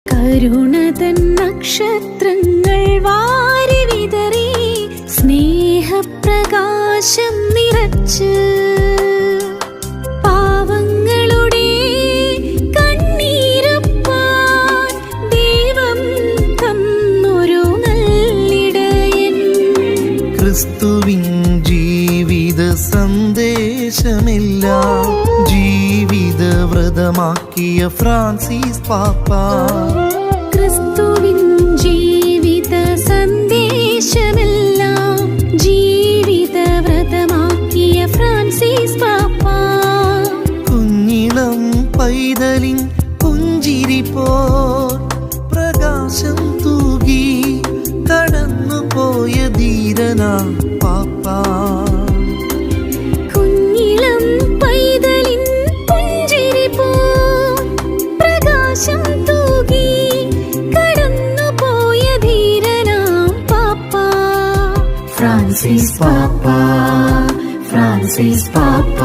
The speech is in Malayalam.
കരുണതൻ നക്ഷത്രങ്ങൾ വാരി വിതറി സ്നേഹപ്രകാശം നിറച്ച് പാവങ്ങളുടെ കണ്ണീരപ്പാൻ ദൈവം തന്നൊരു നല്ലിടയൻ. ക്രിസ്തുവിൻ ജീവിത സന്ദേശമെല്ലാം ജീവിത വ്രതമാക്കിയ ഫ്രാൻസിസ് പാപ്പ. ക്രിസ്തുവിൻ ജീവിത സന്ദേശമെല്ലാം ജീവിത വ്രതമാക്കിയ ഫ്രാൻസിസ് പാപ്പ. കുഞ്ഞിളം പൈതലിൻ പുഞ്ചിരി പോൽ പ്രകാശം തൂകി കടന്നുപോയ ധീരനാ പാപ്പ. കുഞ്ഞിളം പൈതലിൻ പുഞ്ചിരി പോൽ പ്രകാശം തൂകി കടന്നുപോയ ധീരനാം പാപ്പ. ഫ്രാൻസിസ് പാപ്പ, ഫ്രാൻസിസ് പാപ്പ.